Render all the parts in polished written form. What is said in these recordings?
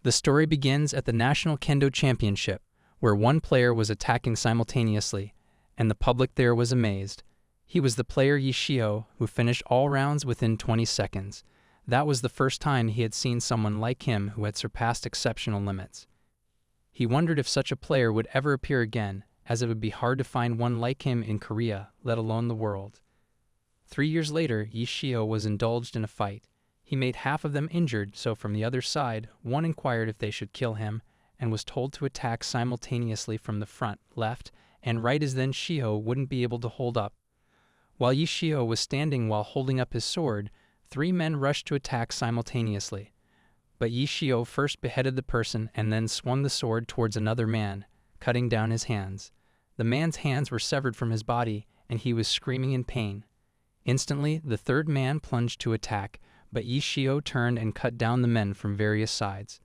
The story begins at the National Kendo Championship, where one player was attacking simultaneously, and the public there was amazed. He was the player Yishio, who finished all rounds within 20 seconds. That was the first time he had seen someone like him who had surpassed exceptional limits. He wondered if such a player would ever appear again, as it would be hard to find one like him in Korea, let alone the world. 3 years later, Yishio was indulged in a fight. He made half of them injured, so from the other side, one inquired if they should kill him, and was told to attack simultaneously from the front, left, and right, as then Shio wouldn't be able to hold up. While Yishio was standing while holding up his sword, 3 men rushed to attack simultaneously. But Yishio first beheaded the person and then swung the sword towards another man, cutting down his hands. The man's hands were severed from his body, and he was screaming in pain. Instantly, the third man plunged to attack, but Yishio turned and cut down the men from various sides.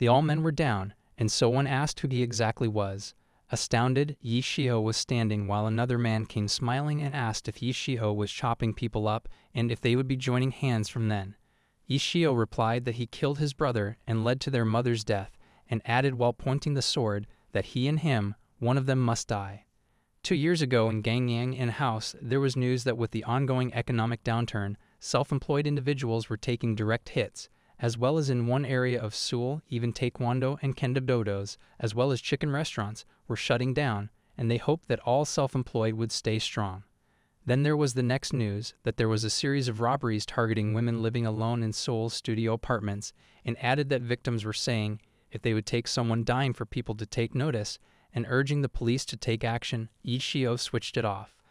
All men were down, and so one asked who he exactly was. Astounded, Yishio was standing while another man came smiling and asked if Yishio was chopping people up and if they would be joining hands from then. Yishio replied that he killed his brother and led to their mother's death, and added while pointing the sword that he and him, one of them must die. 2 years ago in Gangyang and House, there was news that with the ongoing economic downturn, self-employed individuals were taking direct hits, as well as in one area of Seoul, even taekwondo and kendo dodos, as well as chicken restaurants, were shutting down, and they hoped that all self-employed would stay strong. Then there was the next news that there was a series of robberies targeting women living alone in Seoul's studio apartments, and added that victims were saying if they would take someone dying for people to take notice, and urging the police to take action. Yishio switched it off.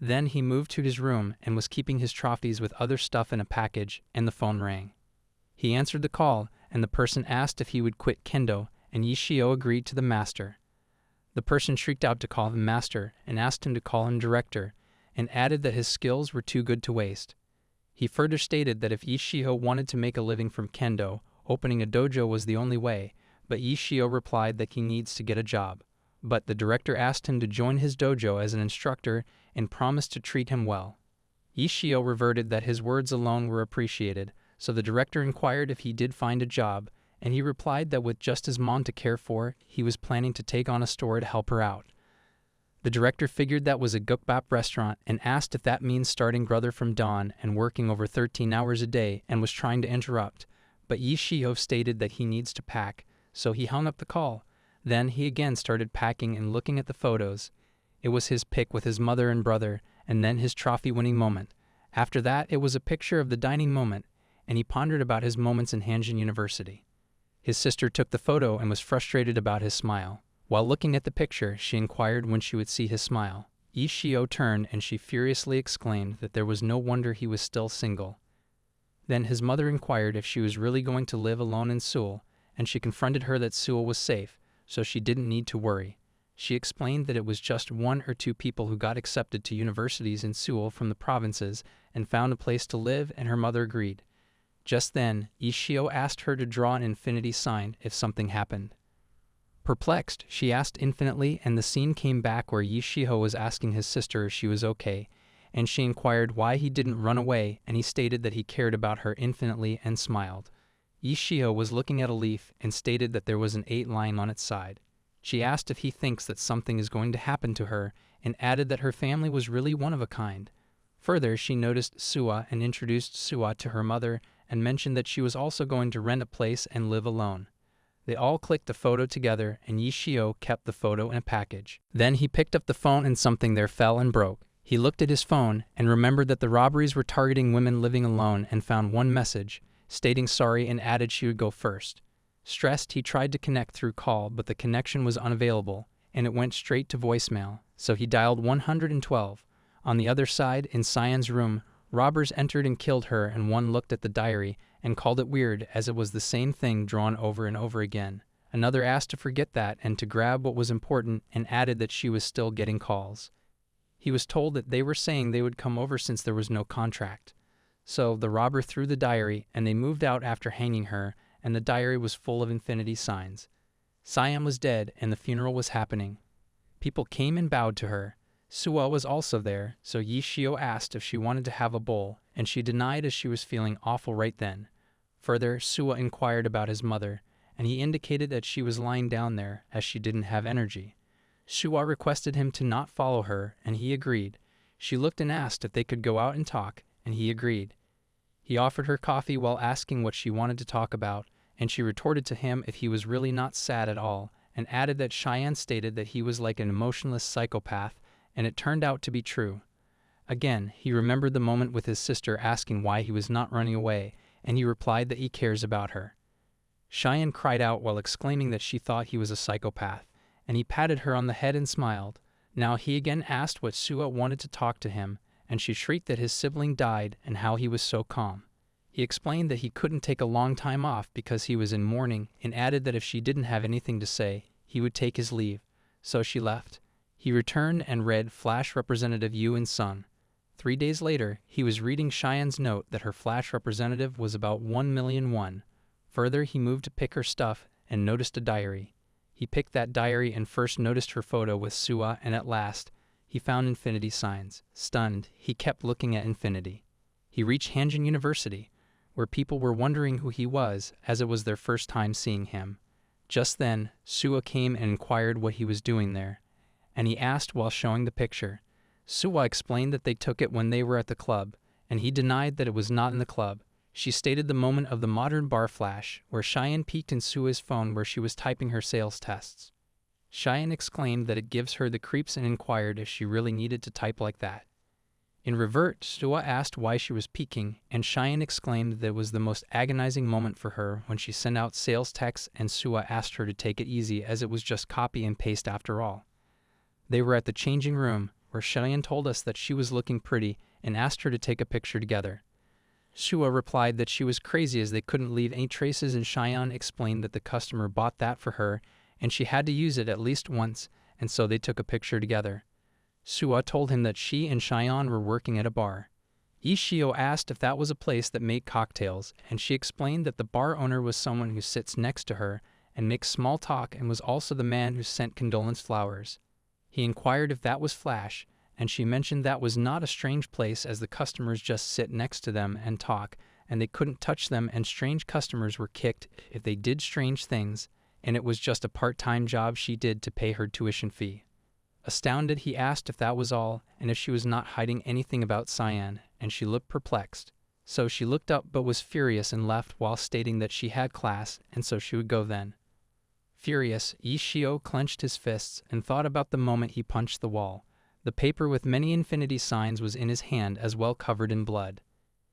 Then he moved to his room and was keeping his trophies with other stuff in a package, and the phone rang. He answered the call, and the person asked if he would quit kendo, and Yishio agreed to the master. The person shrieked out to call him master and asked him to call him director, and added that his skills were too good to waste. He further stated that if Yishio wanted to make a living from kendo, opening a dojo was the only way, but Yishio replied that he needs to get a job. But the director asked him to join his dojo as an instructor and promised to treat him well. Yishio reverted that his words alone were appreciated, so the director inquired if he did find a job, and he replied that with just his mom to care for, he was planning to take on a store to help her out. The director figured that was a gukbap restaurant and asked if that means starting brother from dawn and working over 13 hours a day, and was trying to interrupt, but Yishio stated that he needs to pack, so he hung up the call. Then he again started packing and looking at the photos. It was his pic with his mother and brother, and then his trophy-winning moment. After that, it was a picture of the dining moment, and he pondered about his moments in Hanjin University. His sister took the photo and was frustrated about his smile. While looking at the picture, she inquired when she would see his smile. Yishio turned and she furiously exclaimed that there was no wonder he was still single. Then his mother inquired if she was really going to live alone in Seoul, and she confronted her that Seoul was safe, so she didn't need to worry. She explained that it was just 1 or 2 people who got accepted to universities in Seoul from the provinces and found a place to live, and her mother agreed. Just then, Yishio asked her to draw an infinity sign if something happened. Perplexed, she asked infinitely, and the scene came back where Yishio was asking his sister if she was okay, and she inquired why he didn't run away, and he stated that he cared about her infinitely and smiled. Yishio was looking at a leaf and stated that there was an 8 lying on its side. She asked if he thinks that something is going to happen to her, and added that her family was really one of a kind. Further, she noticed Suwa and introduced Suwa to her mother and mentioned that she was also going to rent a place and live alone. They all clicked the photo together, and Yishio kept the photo in a package. Then he picked up the phone and something there fell and broke. He looked at his phone and remembered that the robberies were targeting women living alone, and found one message, stating sorry, and added she would go first. Stressed, he tried to connect through call, but the connection was unavailable, and it went straight to voicemail, so he dialed 112. On the other side, in Cyan's room, robbers entered and killed her, and one looked at the diary and called it weird as it was the same thing drawn over and over again. Another asked to forget that and to grab what was important, and added that she was still getting calls. He was told that they were saying they would come over since there was no contract. So the robber threw the diary, and they moved out after hanging her, and the diary was full of infinity signs. Cyan was dead, and the funeral was happening. People came and bowed to her. Suwa was also there, so Yishio asked if she wanted to have a bowl, and she denied as she was feeling awful right then. Further, Suwa inquired about his mother, and he indicated that she was lying down there as she didn't have energy. Suwa requested him to not follow her, and he agreed. She looked and asked if they could go out and talk, and he agreed. He offered her coffee while asking what she wanted to talk about, and she retorted to him if he was really not sad at all, and added that Cheyenne stated that he was like an emotionless psychopath, and it turned out to be true. Again, he remembered the moment with his sister asking why he was not running away, and he replied that he cares about her. Cheyenne cried out while exclaiming that she thought he was a psychopath, and he patted her on the head and smiled. Now he again asked what Suwa wanted to talk to him, and she shrieked that his sibling died and how he was so calm. He explained that he couldn't take a long time off because he was in mourning, and added that if she didn't have anything to say, he would take his leave. So she left. He returned and read Flash Representative Yu Sung. 3 days later, he was reading Cheyenne's note that her Flash representative was about 1,000,000 won. Further, he moved to pick her stuff and noticed a diary. He picked that diary and first noticed her photo with Suwa, and at last, he found infinity signs. Stunned, he kept looking at infinity. He reached Hanjin University, where people were wondering who he was, as it was their first time seeing him. Just then, Suwa came and inquired what he was doing there, and he asked while showing the picture. Suwa explained that they took it when they were at the club, and he denied that it was not in the club. She stated the moment of the modern bar flash, where Cheyenne peeked in Suwa's phone where she was typing her sales tests. Cheyenne exclaimed that it gives her the creeps and inquired if she really needed to type like that. In revert, Suwa asked why she was peeking, and Cheyenne exclaimed that it was the most agonizing moment for her when she sent out sales texts and Suwa asked her to take it easy as it was just copy and paste after all. They were at the changing room, where Cheyenne told us that she was looking pretty and asked her to take a picture together. Suwa replied that she was crazy as they couldn't leave any traces, and Cheyenne explained that the customer bought that for her and she had to use it at least once, and so they took a picture together. Suwa told him that she and Cheyenne were working at a bar. Ishio asked if that was a place that made cocktails, and she explained that the bar owner was someone who sits next to her and makes small talk and was also the man who sent condolence flowers. He inquired if that was Flash, and she mentioned that was not a strange place as the customers just sit next to them and talk, and they couldn't touch them, and strange customers were kicked if they did strange things, and it was just a part-time job she did to pay her tuition fee. Astounded, he asked if that was all, and if she was not hiding anything about Cyan, and she looked perplexed. So she looked up but was furious and left while stating that she had class, and so she would go then. Furious, Ishio clenched his fists and thought about the moment he punched the wall. The paper with many infinity signs was in his hand as well covered in blood.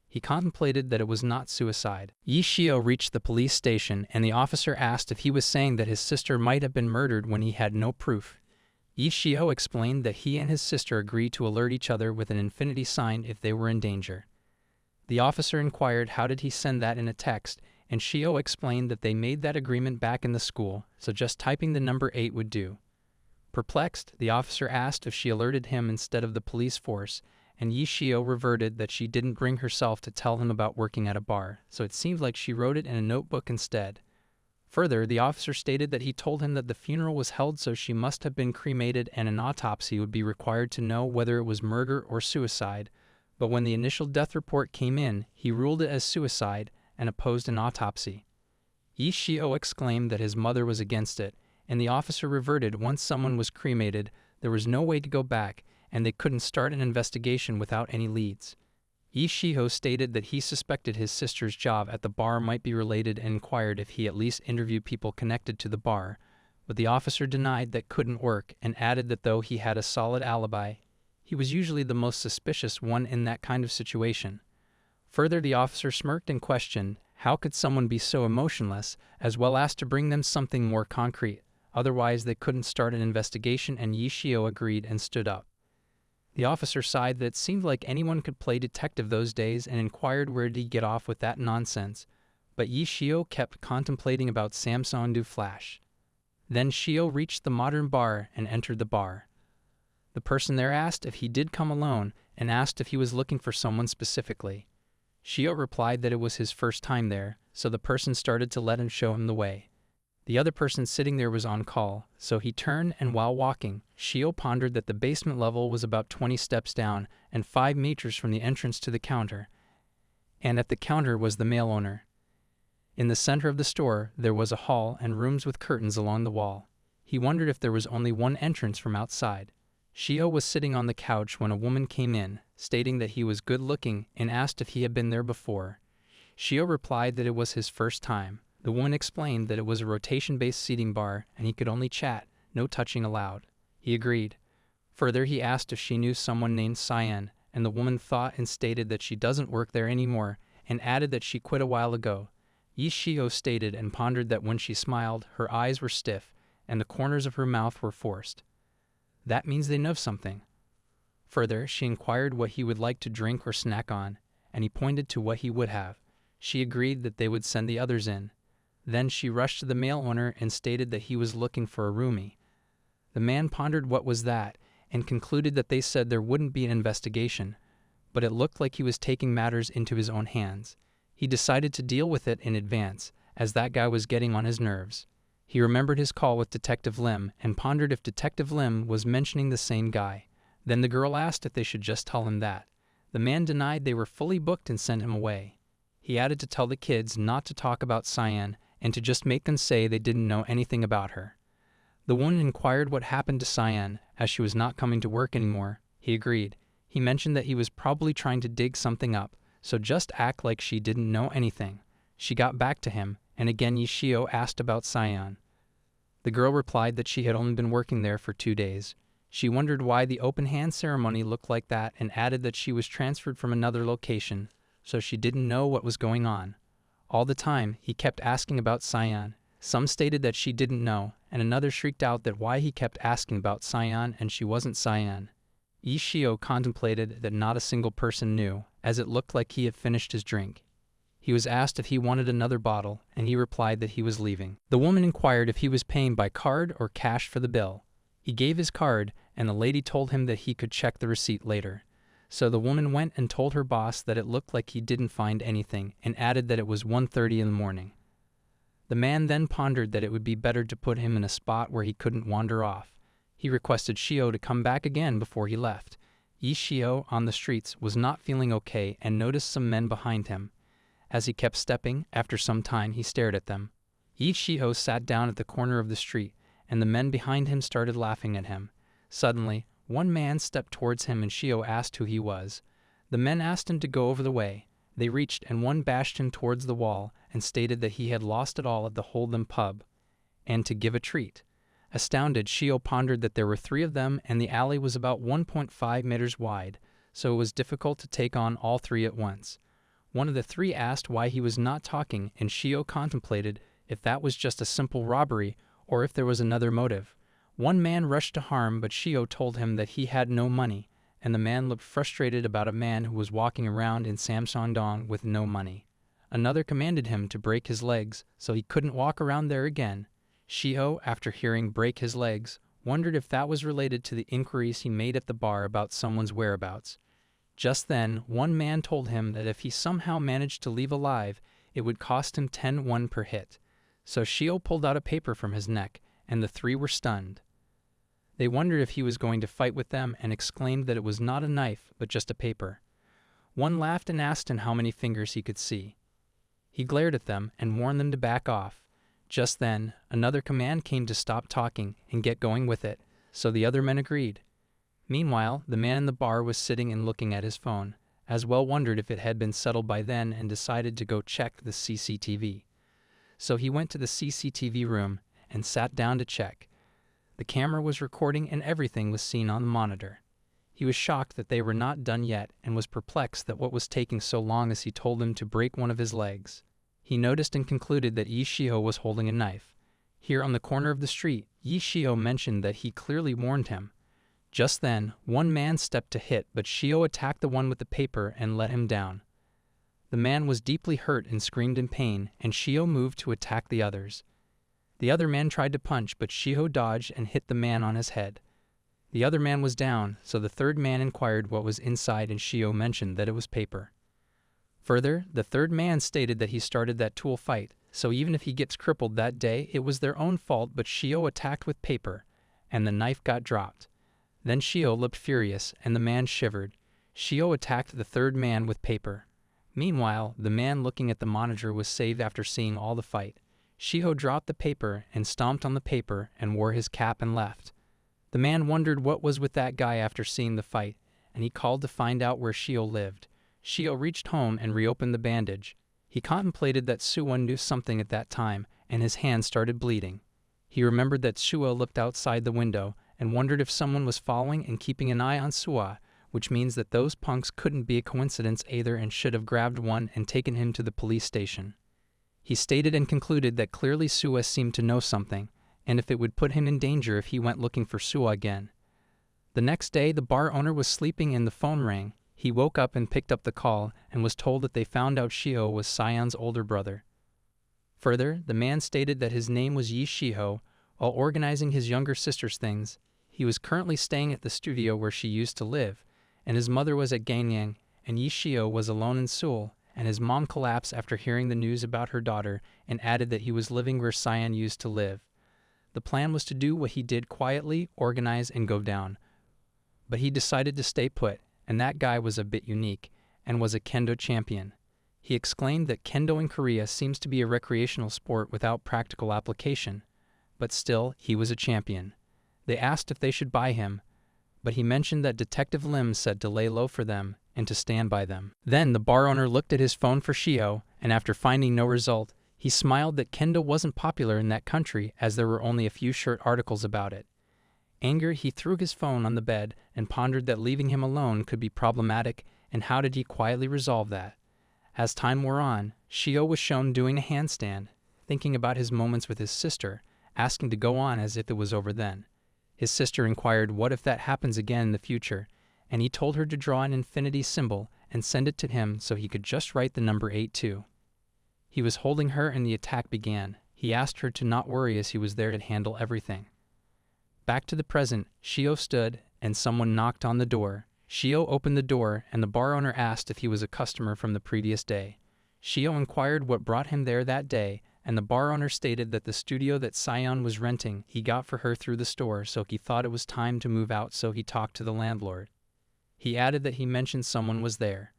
He contemplated that it was not suicide. Ishio reached the police station, and the officer asked if he was saying that his sister might have been murdered when he had no proof. Ishio explained that he and his sister agreed to alert each other with an infinity sign if they were in danger. The officer inquired how did he send that in a text, and Shio explained that they made that agreement back in the school, so just typing the number 8 would do. Perplexed, the officer asked if she alerted him instead of the police force, and Yishio reverted that she didn't bring herself to tell him about working at a bar, so it seemed like she wrote it in a notebook instead. Further, the officer stated that he told him that the funeral was held so she must have been cremated and an autopsy would be required to know whether it was murder or suicide, but when the initial death report came in, he ruled it as suicide and opposed an autopsy. Yishio exclaimed that his mother was against it, and the officer reverted once someone was cremated, there was no way to go back, and they couldn't start an investigation without any leads. Ishio stated that he suspected his sister's job at the bar might be related and inquired if he at least interviewed people connected to the bar, but the officer denied that couldn't work and added that though he had a solid alibi, he was usually the most suspicious one in that kind of situation. Further, the officer smirked and questioned, how could someone be so emotionless, as well as to bring them something more concrete, otherwise they couldn't start an investigation, and Yishio agreed and stood up. The officer sighed that it seemed like anyone could play detective those days and inquired where did he get off with that nonsense, but Yishio kept contemplating about Samsung Du Flash. Then Shio reached the modern bar and entered the bar. The person there asked if he did come alone and asked if he was looking for someone specifically. Shio replied that it was his first time there, so the person started to let him show him the way. The other person sitting there was on call, so he turned and while walking, Shio pondered that the basement level was about 20 steps down and 5 meters from the entrance to the counter, and at the counter was the male owner. In the center of the store, there was a hall and rooms with curtains along the wall. He wondered if there was only one entrance from outside. Shio was sitting on the couch when a woman came in, stating that he was good-looking and asked if he had been there before. Shio replied that it was his first time. The woman explained that it was a rotation-based seating bar and he could only chat, no touching allowed. He agreed. Further, he asked if she knew someone named Cyan, and the woman thought and stated that she doesn't work there anymore and added that she quit a while ago. Shio stated and pondered that when she smiled, her eyes were stiff and the corners of her mouth were forced. That means they know something. Further, she inquired what he would like to drink or snack on, and he pointed to what he would have. She agreed that they would send the others in. Then she rushed to the male owner and stated that he was looking for a roomie. The man pondered what was that and concluded that they said there wouldn't be an investigation, but it looked like he was taking matters into his own hands. He decided to deal with it in advance, as that guy was getting on his nerves. He remembered his call with Detective Lim and pondered if Detective Lim was mentioning the same guy. Then the girl asked if they should just tell him that. The man denied they were fully booked and sent him away. He added to tell the kids not to talk about Cyan and to just make them say they didn't know anything about her. The woman inquired what happened to Cyan, as she was not coming to work anymore. He agreed. He mentioned that he was probably trying to dig something up, so just act like she didn't know anything. She got back to him, and again Shio asked about Cyan. The girl replied that she had only been working there for 2 days. She wondered why the open hand ceremony looked like that and added that she was transferred from another location, so she didn't know what was going on. All the time, he kept asking about Cyan. Some stated that she didn't know, and another shrieked out that why he kept asking about Cyan and she wasn't Cyan. Shio contemplated that not a single person knew, as it looked like he had finished his drink. He was asked if he wanted another bottle, and he replied that he was leaving. The woman inquired if he was paying by card or cash for the bill. He gave his card, and the lady told him that he could check the receipt later. So the woman went and told her boss that it looked like he didn't find anything, and added that it was 1:30 in the morning. The man then pondered that it would be better to put him in a spot where he couldn't wander off. He requested Shio to come back again before he left. Shio, on the streets, was not feeling okay and noticed some men behind him. As he kept stepping, after some time he stared at them. Shio sat down at the corner of the street, and the men behind him started laughing at him. Suddenly, one man stepped towards him and Shio asked who he was. The men asked him to go over the way. They reached and one bashed him towards the wall and stated that he had lost it all at the Hold'em pub, and to give a treat. Astounded, Shio pondered that there were 3 of them and the alley was about 1.5 meters wide, so it was difficult to take on all 3 at once. One of the 3 asked why he was not talking, and Shio contemplated if that was just a simple robbery or if there was another motive. One man rushed to harm, but Shio told him that he had no money, and the man looked frustrated about a man who was walking around in Samsung-dong with no money. Another commanded him to break his legs so he couldn't walk around there again. Shio, after hearing break his legs, wondered if that was related to the inquiries he made at the bar about someone's whereabouts. Just then, one man told him that if he somehow managed to leave alive, it would cost him 10 won per hit. So Shio pulled out a paper from his neck, and the 3 were stunned. They wondered if he was going to fight with them and exclaimed that it was not a knife, but just a paper. One laughed and asked him how many fingers he could see. He glared at them and warned them to back off. Just then, another command came to stop talking and get going with it, so the other men agreed. Meanwhile, the man in the bar was sitting and looking at his phone, as well wondered if it had been settled by then and decided to go check the CCTV. So he went to the CCTV room and sat down to check. The camera was recording and everything was seen on the monitor. He was shocked that they were not done yet and was perplexed that what was taking so long as he told them to break one of his legs. He noticed and concluded that Shio was holding a knife. Here on the corner of the street, Shio mentioned that he clearly warned him. Just then, one man stepped to hit, but Shio attacked the one with the paper and let him down. The man was deeply hurt and screamed in pain, and Shio moved to attack the others. The other man tried to punch, but Shio dodged and hit the man on his head. The other man was down, so the third man inquired what was inside, and Shio mentioned that it was paper. Further, the third man stated that he started that tool fight, so even if he gets crippled that day, it was their own fault, but Shio attacked with paper, and the knife got dropped. Then Shio looked furious, and the man shivered. Shio attacked the third man with paper. Meanwhile, the man looking at the monitor was saved after seeing all the fight. Shiho dropped the paper and stomped on the paper and wore his cap and left. The man wondered what was with that guy after seeing the fight, and he called to find out where Shiho lived. Shiho reached home and reopened the bandage. He contemplated that Suwa knew something at that time, and his hand started bleeding. He remembered that Suwa looked outside the window and wondered if someone was following and keeping an eye on Suwa, which means that those punks couldn't be a coincidence either and should have grabbed one and taken him to the police station. He stated and concluded that clearly Suwa seemed to know something, and if it would put him in danger if he went looking for Suwa again. The next day, the bar owner was sleeping and the phone rang. He woke up and picked up the call and was told that they found out Shiho was Sion's older brother. Further, the man stated that his name was Yi Shiho. While organizing his younger sister's things, he was currently staying at the studio where she used to live, and his mother was at Ganyang, and Yi Shiho was alone in Seoul, and his mom collapsed after hearing the news about her daughter and added that he was living where Sion used to live. The plan was to do what he did quietly, organize, and go down. But he decided to stay put, and that guy was a bit unique, and was a kendo champion. He exclaimed that kendo in Korea seems to be a recreational sport without practical application, but still, he was a champion. They asked if they should buy him, but he mentioned that Detective Lim said to lay low for them and to stand by them. Then the bar owner looked at his phone for Shiho, and after finding no result, he smiled that kendo wasn't popular in that country as there were only a few short articles about it. Angered, he threw his phone on the bed and pondered that leaving him alone could be problematic, and how did he quietly resolve that? As time wore on, Shiho was shown doing a handstand, thinking about his moments with his sister, asking to go on as if it was over then. His sister inquired what if that happens again in the future, and he told her to draw an infinity symbol and send it to him so he could just write the number 82. He was holding her and the attack began. He asked her to not worry as he was there to handle everything. Back to the present, Shiho stood and someone knocked on the door. Shiho opened the door and the bar owner asked if he was a customer from the previous day. Shiho inquired what brought him there that day, and the bar owner stated that the studio that Sion was renting he got for her through the store, so he thought it was time to move out, so he talked to the landlord. He added that he mentioned someone was there.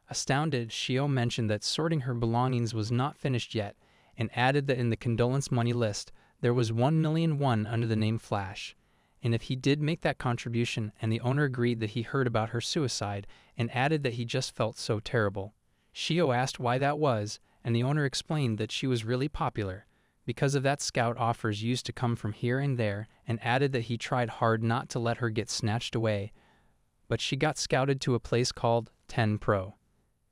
Astounded, Shiho mentioned that sorting her belongings was not finished yet, and added that in the condolence money list there was 1,000,000 won under the name Flash, and if he did make that contribution, and the owner agreed that he heard about her suicide, and added that he just felt so terrible. Shiho asked why that was, and the owner explained that she was really popular. Because of that, scout offers used to come from here and there, and added that he tried hard not to let her get snatched away, but she got scouted to a place called 10 Pro.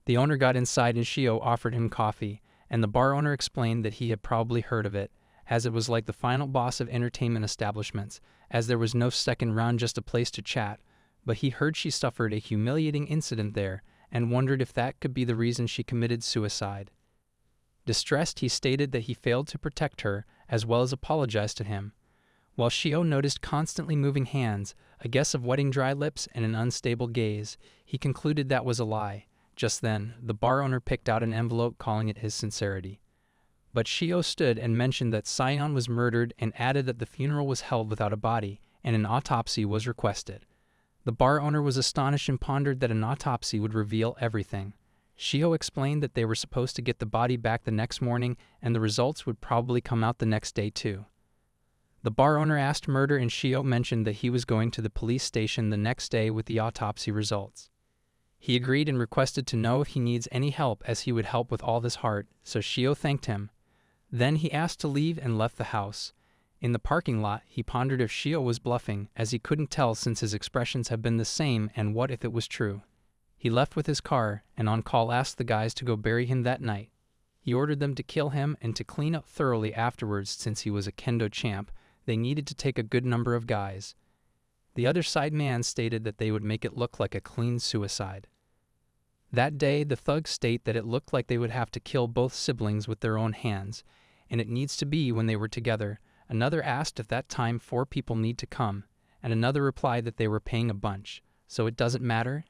The owner got inside and Shiho offered him coffee, and the bar owner explained that he had probably heard of it, as it was like the final boss of entertainment establishments, as there was no second round, just a place to chat, but he heard she suffered a humiliating incident there, and wondered if that could be the reason she committed suicide. Distressed, he stated that he failed to protect her, as well as apologized to him. While Shiho noticed constantly moving hands, a guess of wetting dry lips, and an unstable gaze, he concluded that was a lie. Just then, the bar owner picked out an envelope calling it his sincerity. But Shiho stood and mentioned that Sion was murdered and added that the funeral was held without a body, and an autopsy was requested. The bar owner was astonished and pondered that an autopsy would reveal everything. Shiho explained that they were supposed to get the body back the next morning, and the results would probably come out the next day too. The bar owner asked murder, and Shiho mentioned that he was going to the police station the next day with the autopsy results. He agreed and requested to know if he needs any help, as he would help with all his heart, so Shiho thanked him. Then he asked to leave and left the house. In the parking lot, he pondered if Shiho was bluffing, as he couldn't tell since his expressions have been the same, and what if it was true. He left with his car, and on call asked the guys to go bury him that night. He ordered them to kill him and to clean up thoroughly afterwards. Since he was a kendo champ, they needed to take a good number of guys. The other side man stated that they would make it look like a clean suicide. That day, the thugs state that it looked like they would have to kill both siblings with their own hands, and it needs to be when they were together. Another asked if that time 4 people need to come, and another replied that they were paying a bunch, so it doesn't matter,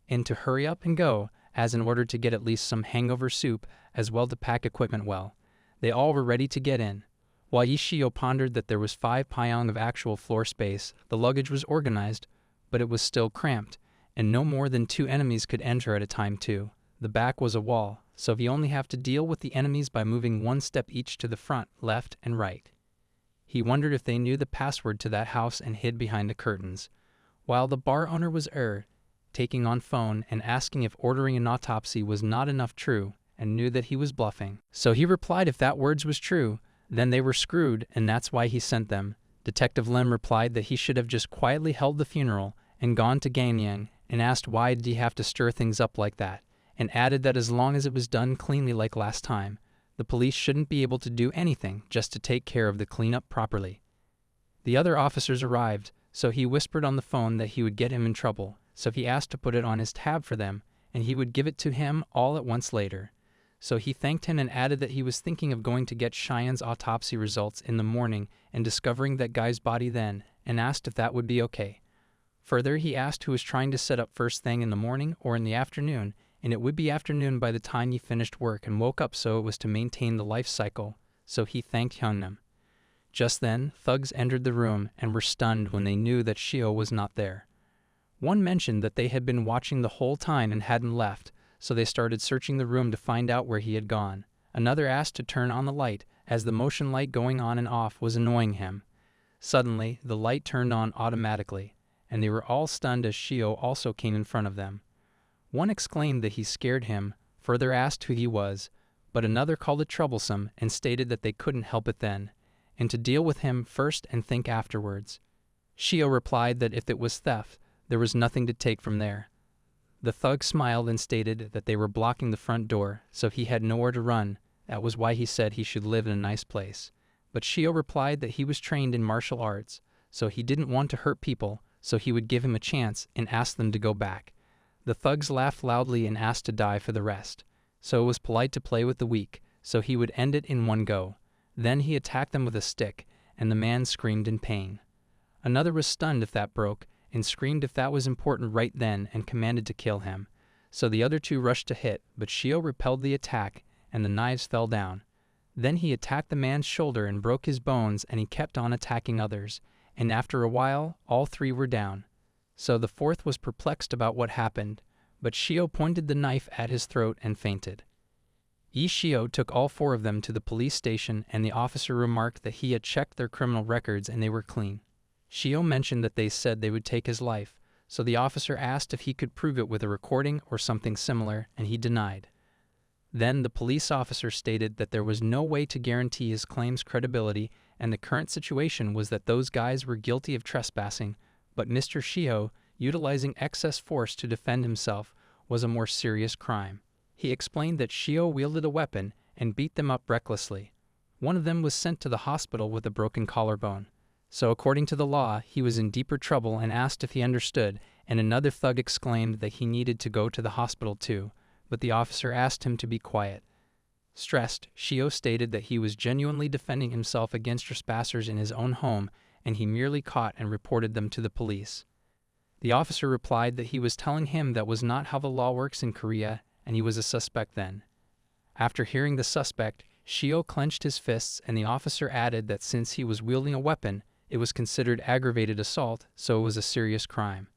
and to hurry up and go, as in order to get at least some hangover soup, as well to pack equipment well. They all were ready to get in. While Shiho pondered that there was 5 pyong of actual floor space, the luggage was organized, but it was still cramped, and no more than 2 enemies could enter at a time too. The back was a wall, so he only have to deal with the enemies by moving one step each to the front, left, and right. He wondered if they knew the password to that house and hid behind the curtains. While the bar owner was taking on phone and asking if ordering an autopsy was not enough true, and knew that he was bluffing. So he replied if that words was true, then they were screwed, and that's why he sent them. Detective Lim replied that he should have just quietly held the funeral and gone to Ganyang, and asked why did he have to stir things up like that, and added that as long as it was done cleanly like last time, the police shouldn't be able to do anything just to take care of the cleanup properly. The other officers arrived, so he whispered on the phone that he would get him in trouble, so he asked to put it on his tab for them, and he would give it to him all at once later. So he thanked him and added that he was thinking of going to get Cheyenne's autopsy results in the morning and discovering that guy's body then, and asked if that would be okay. Further, he asked who was trying to set up first thing in the morning or in the afternoon, and it would be afternoon by the time he finished work and woke up, so it was to maintain the life cycle, so he thanked Hyunam. Just then, thugs entered the room and were stunned when they knew that Shio was not there. One mentioned that they had been watching the whole time and hadn't left, so they started searching the room to find out where he had gone. Another asked to turn on the light, as the motion light going on and off was annoying him. Suddenly, the light turned on automatically, and they were all stunned as Shio also came in front of them. One exclaimed that he scared him, further asked who he was, but another called it troublesome and stated that they couldn't help it then, and to deal with him first and think afterwards. Shio replied that if it was theft, there was nothing to take from there. The thug smiled and stated that they were blocking the front door, so he had nowhere to run. That was why he said he should live in a nice place. But Shio replied that he was trained in martial arts, so he didn't want to hurt people, so he would give him a chance and ask them to go back. The thugs laughed loudly and asked to die for the rest. So it was polite to play with the weak, so he would end it in one go. Then he attacked them with a stick, and the man screamed in pain. Another was stunned if that broke, and screamed if that was important right then and commanded to kill him. So the other two rushed to hit, but Shio repelled the attack, and the knives fell down. Then he attacked the man's shoulder and broke his bones, and he kept on attacking others, and after a while, all three were down. So the fourth was perplexed about what happened, but Shio pointed the knife at his throat and fainted. Shio took all four of them to the police station, and the officer remarked that he had checked their criminal records and they were clean. Shio mentioned that they said they would take his life, so the officer asked if he could prove it with a recording or something similar, and he denied. Then the police officer stated that there was no way to guarantee his claims' credibility, and the current situation was that those guys were guilty of trespassing, but Mr. Shio, utilizing excess force to defend himself, was a more serious crime. He explained that Shio wielded a weapon and beat them up recklessly. One of them was sent to the hospital with a broken collarbone. So according to the law, he was in deeper trouble and asked if he understood, and another thug exclaimed that he needed to go to the hospital too, but the officer asked him to be quiet. Stressed, Shio stated that he was genuinely defending himself against trespassers in his own home, and he merely caught and reported them to the police. The officer replied that he was telling him that was not how the law works in Korea, and he was a suspect then. After hearing the suspect, Shio clenched his fists, and the officer added that since he was wielding a weapon, it was considered aggravated assault, so it was a serious crime.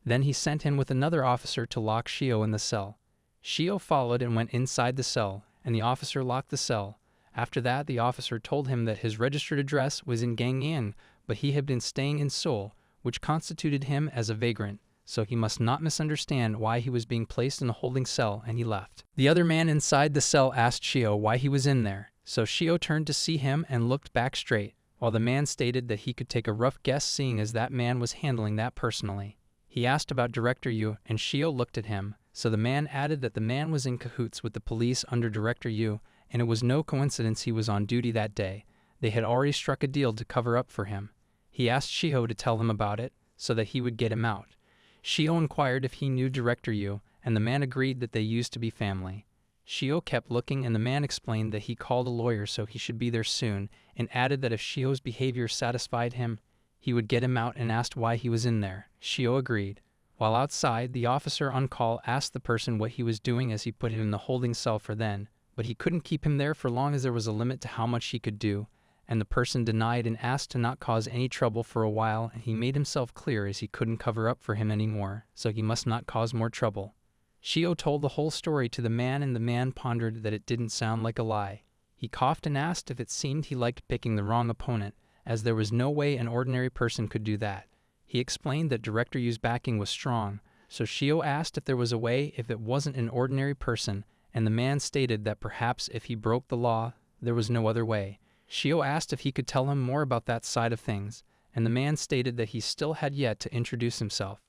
Then he sent him with another officer to lock Shio in the cell. Shio followed and went inside the cell, and the officer locked the cell. After that, the officer told him that his registered address was in Gangneung, but he had been staying in Seoul, which constituted him as a vagrant, so he must not misunderstand why he was being placed in a holding cell, and he left. The other man inside the cell asked Shio why he was in there, so Shio turned to see him and looked back straight, while the man stated that he could take a rough guess seeing as that man was handling that personally. He asked about Director Yu, and Shio looked at him, so the man added that the man was in cahoots with the police under Director Yu, and it was no coincidence he was on duty that day. They had already struck a deal to cover up for him. He asked Shio to tell him about it, so that he would get him out. Shio inquired if he knew Director Yu, and the man agreed that they used to be family. Shio kept looking, and the man explained that he called a lawyer so he should be there soon, and added that if Shio's behavior satisfied him, he would get him out and asked why he was in there. Shio agreed. While outside, the officer on call asked the person what he was doing as he put him in the holding cell for then, but he couldn't keep him there for long as there was a limit to how much he could do, and the person denied and asked to not cause any trouble for a while, and he made himself clear as he couldn't cover up for him anymore, so he must not cause more trouble. Shio told the whole story to the man, and the man pondered that it didn't sound like a lie. He coughed and asked if it seemed he liked picking the wrong opponent, as there was no way an ordinary person could do that. He explained that Director Yu's backing was strong, so Shio asked if there was a way if it wasn't an ordinary person, and the man stated that perhaps if he broke the law, there was no other way. Shio asked if he could tell him more about that side of things, and the man stated that he still had yet to introduce himself.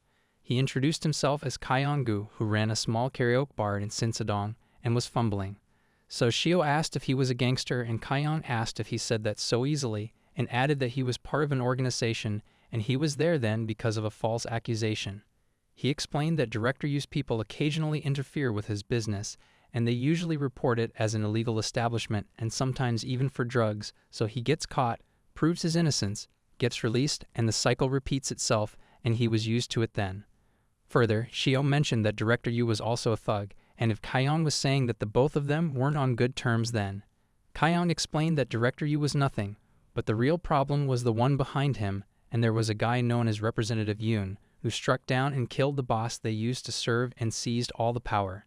He introduced himself as Kaiyong-gu, who ran a small karaoke bar in Sinsadong and was fumbling. So Shio asked if he was a gangster, and Kaiyong asked if he said that so easily, and added that he was part of an organization and he was there then because of a false accusation. He explained that Director Yu's people occasionally interfere with his business, and they usually report it as an illegal establishment and sometimes even for drugs, so he gets caught, proves his innocence, gets released, and the cycle repeats itself, and he was used to it then. Further, Shio mentioned that Director Yu was also a thug, and if Kaiyong was saying that the both of them weren't on good terms then. Kaiyong explained that Director Yu was nothing, but the real problem was the one behind him, and there was a guy known as Representative Yoon, who struck down and killed the boss they used to serve and seized all the power.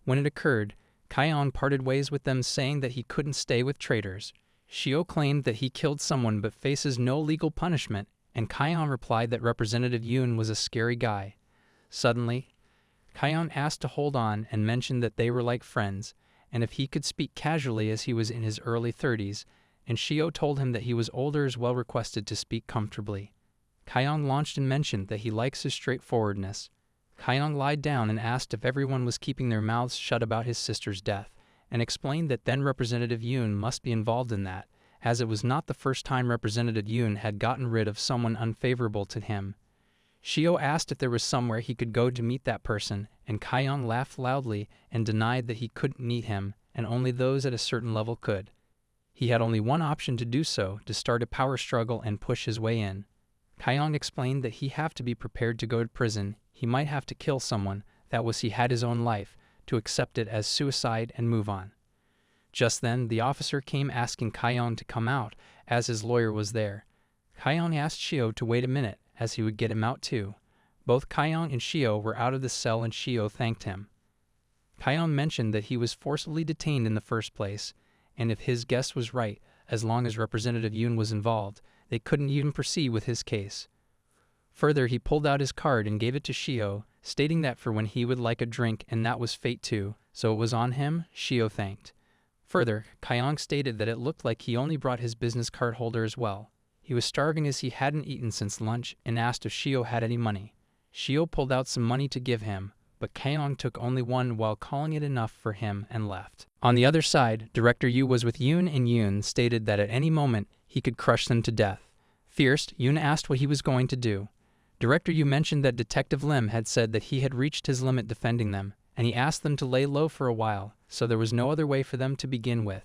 When it occurred, Kaiyong parted ways with them, saying that he couldn't stay with traitors. Shio claimed that he killed someone but faces no legal punishment, and Kaiyong replied that Representative Yoon was a scary guy. Suddenly, Kaiyong asked to hold on and mentioned that they were like friends, and if he could speak casually as he was in his early 30s, and Shio told him that he was older as well, requested to speak comfortably. Kaiyong launched and mentioned that he likes his straightforwardness. Kaiyong lied down and asked if everyone was keeping their mouths shut about his sister's death, and explained that then Representative Yoon must be involved in that, as it was not the first time Representative Yoon had gotten rid of someone unfavorable to him. Shio asked if there was somewhere he could go to meet that person, and Kaiyong laughed loudly and denied that he couldn't meet him, and only those at a certain level could. He had only one option to do so, to start a power struggle and push his way in. Kaiyong explained that he have to be prepared to go to prison, he might have to kill someone, that was he had his own life, to accept it as suicide and move on. Just then, the officer came asking Kaiyong to come out, as his lawyer was there. Kaiyong asked Shio to wait a minute, as he would get him out too. Both Kaiyong and Shio were out of the cell, and Shio thanked him. Kaiyong mentioned that he was forcibly detained in the first place, and if his guess was right, as long as Representative Yoon was involved, they couldn't even proceed with his case. Further, he pulled out his card and gave it to Shio, stating that for when he would like a drink, and that was fate too, so it was on him. Shio thanked. Further, Kaiyong stated that it looked like he only brought his business card holder as well. He was starving as he hadn't eaten since lunch, and asked if Shio had any money. Shio pulled out some money to give him, but Kaiyong took only one while calling it enough for him and left. On the other side, Director Yu was with Yoon, and Yoon stated that at any moment he could crush them to death. Fierce, Yoon asked what he was going to do. Director Yu mentioned that Detective Lim had said that he had reached his limit defending them, and he asked them to lay low for a while, so there was no other way for them to begin with.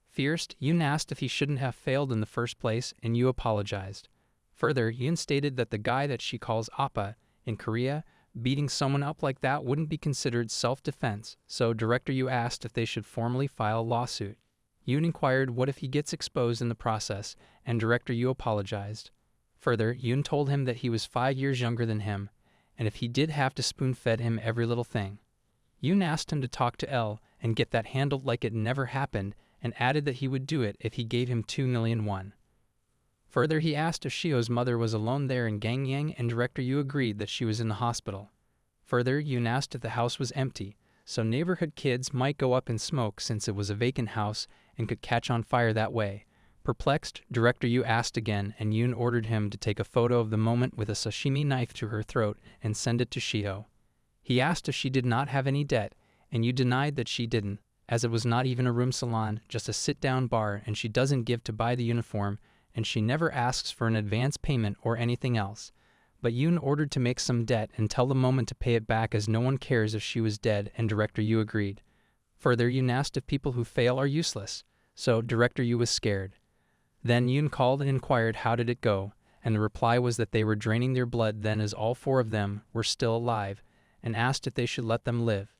Fierce, Yoon asked if he shouldn't have failed in the first place, and Yu apologized. Further, Yoon stated that the guy that she calls Appa in Korea, beating someone up like that wouldn't be considered self-defense, so Director Yu asked if they should formally file a lawsuit. Yoon inquired what if he gets exposed in the process, and Director Yu apologized. Further, Yoon told him that he was 5 years younger than him, and if he did have to spoon-fed him every little thing. Yoon asked him to talk to L and get that handled like it never happened, and added that he would do it if he gave him 2 million won. Further, he asked if Shio's mother was alone there in Gangyang, and Director Yu agreed that she was in the hospital. Further, Yoon asked if the house was empty, so neighborhood kids might go up and smoke since it was a vacant house and could catch on fire that way. Perplexed, Director Yu asked again, and Yoon ordered him to take a photo of the moment with a sashimi knife to her throat and send it to Shio. He asked if she did not have any debt, and Yu denied that she didn't, as it was not even a room salon, just a sit-down bar, and she doesn't give to buy the uniform, and she never asks for an advance payment or anything else. But Yoon ordered to make some debt and tell the moment to pay it back, as no one cares if she was dead, and Director Yu agreed. Further, Yoon asked if people who fail are useless, so Director Yu was scared. Then Yoon called and inquired how did it go, and the reply was that they were draining their blood then, as all 4 of them were still alive, and asked if they should let them live.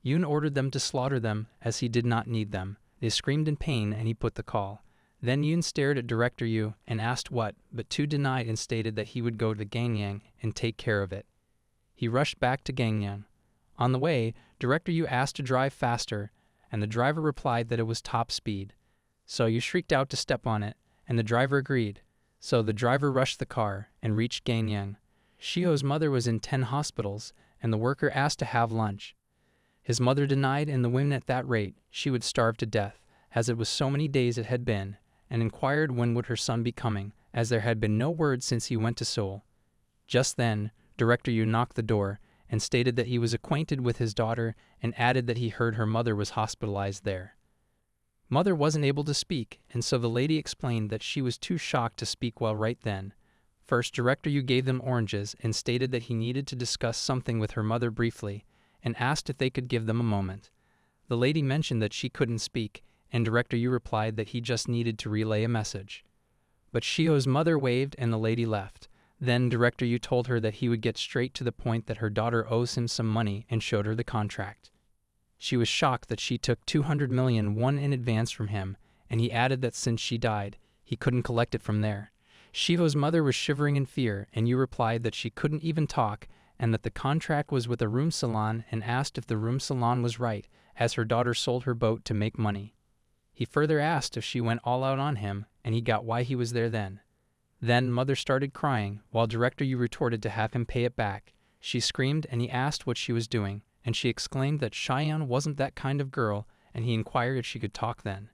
Yoon ordered them to slaughter them, as he did not need them. They screamed in pain, and he put the call. Then Yoon stared at Director Yu and asked what, but Tu denied and stated that he would go to Gangyang and take care of it. He rushed back to Gangyang. On the way, Director Yu asked to drive faster, and the driver replied that it was top speed. So Yu shrieked out to step on it, and the driver agreed. So the driver rushed the car and reached Ganyang. Shio's mother was in 10 hospitals, and the worker asked to have lunch. His mother denied, and the woman at that rate, she would starve to death, as it was so many days it had been, and inquired when would her son be coming, as there had been no word since he went to Seoul. Just then, Director Yu knocked the door, and stated that he was acquainted with his daughter, and added that he heard her mother was hospitalized there. Mother wasn't able to speak, and so the lady explained that she was too shocked to speak well right then. First, Director Yu gave them oranges and stated that he needed to discuss something with her mother briefly, and asked if they could give them a moment. The lady mentioned that she couldn't speak, and Director Yu replied that he just needed to relay a message. But Shio's mother waved and the lady left. Then Director Yu told her that he would get straight to the point, that her daughter owes him some money, and showed her the contract. She was shocked that she took 200 million won in advance from him, and he added that since she died, he couldn't collect it from there. Shio's mother was shivering in fear, and Yu replied that she couldn't even talk, and that the contract was with a room salon, and asked if the room salon was right, as her daughter sold her boat to make money. He further asked if she went all out on him, and he got why he was there then. Then mother started crying, while Director Yu retorted to have him pay it back. She screamed, and he asked what she was doing, and she exclaimed that Cheyenne wasn't that kind of girl, and he inquired if she could talk then.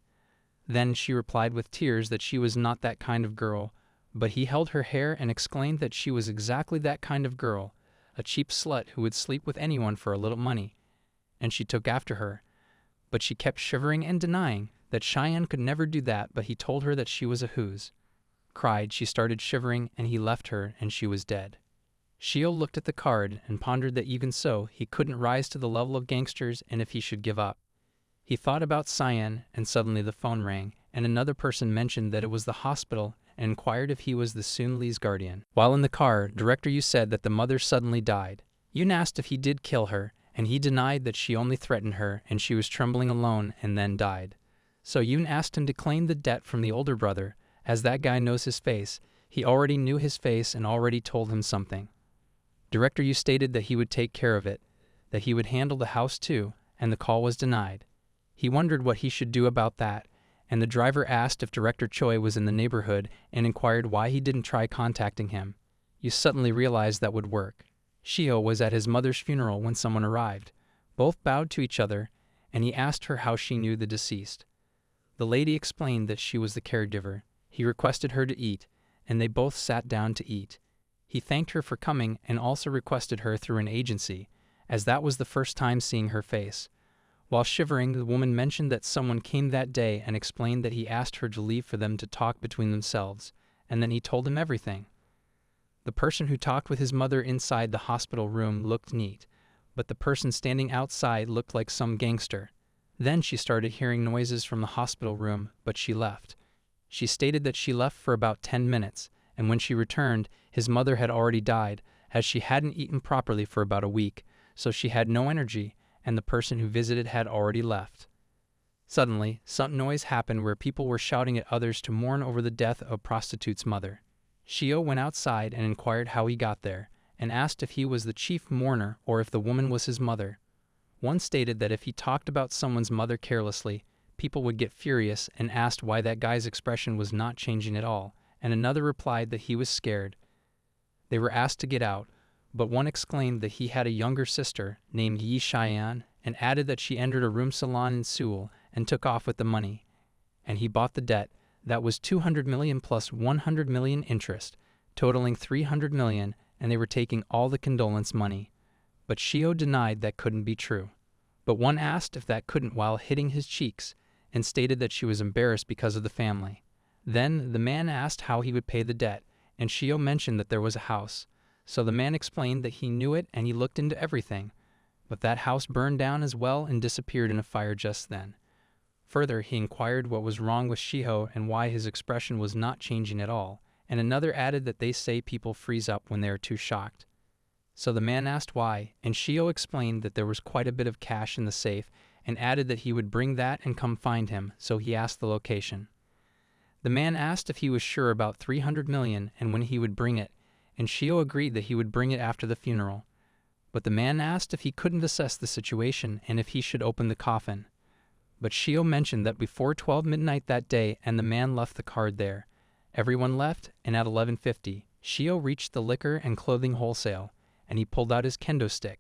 Then she replied with tears that she was not that kind of girl, but he held her hair and exclaimed that she was exactly that kind of girl, a cheap slut who would sleep with anyone for a little money. And she took after her. But she kept shivering and denying that Cheyenne could never do that, but he told her that she was a whose. Cried, she started shivering, and he left her, and she was dead. Shio looked at the card and pondered that even so, he couldn't rise to the level of gangsters, and if he should give up. He thought about Cyan, and suddenly the phone rang, and another person mentioned that it was the hospital and inquired if he was the Soon Lee's guardian. While in the car, Director Yu said that the mother suddenly died. Yoon asked if he did kill her, and he denied that she only threatened her, and she was trembling alone and then died. So Yoon asked him to claim the debt from the older brother, as that guy knows his face. He already knew his face and already told him something. Director Yu stated that he would take care of it, that he would handle the house too, and the call was denied. He wondered what he should do about that, and the driver asked if Director Choi was in the neighborhood and inquired why he didn't try contacting him. You suddenly realized that would work. Shio was at his mother's funeral when someone arrived. Both bowed to each other, and he asked her how she knew the deceased. The lady explained that she was the caregiver. He requested her to eat, and they both sat down to eat. He thanked her for coming and also requested her through an agency, as that was the first time seeing her face. While shivering, the woman mentioned that someone came that day and explained that he asked her to leave for them to talk between themselves, and then he told him everything. The person who talked with his mother inside the hospital room looked neat, but the person standing outside looked like some gangster. Then she started hearing noises from the hospital room, but she left. She stated that she left for about 10 minutes, and when she returned, his mother had already died, as she hadn't eaten properly for about a week, so she had no energy, and the person who visited had already left. Suddenly, some noise happened where people were shouting at others to mourn over the death of a prostitute's mother. Shio went outside and inquired how he got there, and asked if he was the chief mourner or if the woman was his mother. One stated that if he talked about someone's mother carelessly, people would get furious, and asked why that guy's expression was not changing at all, and another replied that he was scared. They were asked to get out, but one exclaimed that he had a younger sister named Yi Cheyenne, and added that she entered a room salon in Seoul and took off with the money. And he bought the debt. That was 200 million plus 100 million interest, totaling 300 million, and they were taking all the condolence money. But Shio denied that couldn't be true. But one asked if that couldn't while hitting his cheeks, and stated that she was embarrassed because of the family. Then the man asked how he would pay the debt, and Shio mentioned that there was a house. So the man explained that he knew it and he looked into everything. But that house burned down as well and disappeared in a fire just then. Further, he inquired what was wrong with Shio and why his expression was not changing at all, and another added that they say people freeze up when they are too shocked. So the man asked why, and Shio explained that there was quite a bit of cash in the safe, and added that he would bring that and come find him, so he asked the location. The man asked if he was sure about 300 million and when he would bring it, and Shio agreed that he would bring it after the funeral. but the man asked if he couldn't assess the situation and if he should open the coffin. But Shio mentioned that before 12 midnight that day, and the man left the card there. Everyone left, and at 11:50, Shio reached the liquor and clothing wholesale, and he pulled out his kendo stick.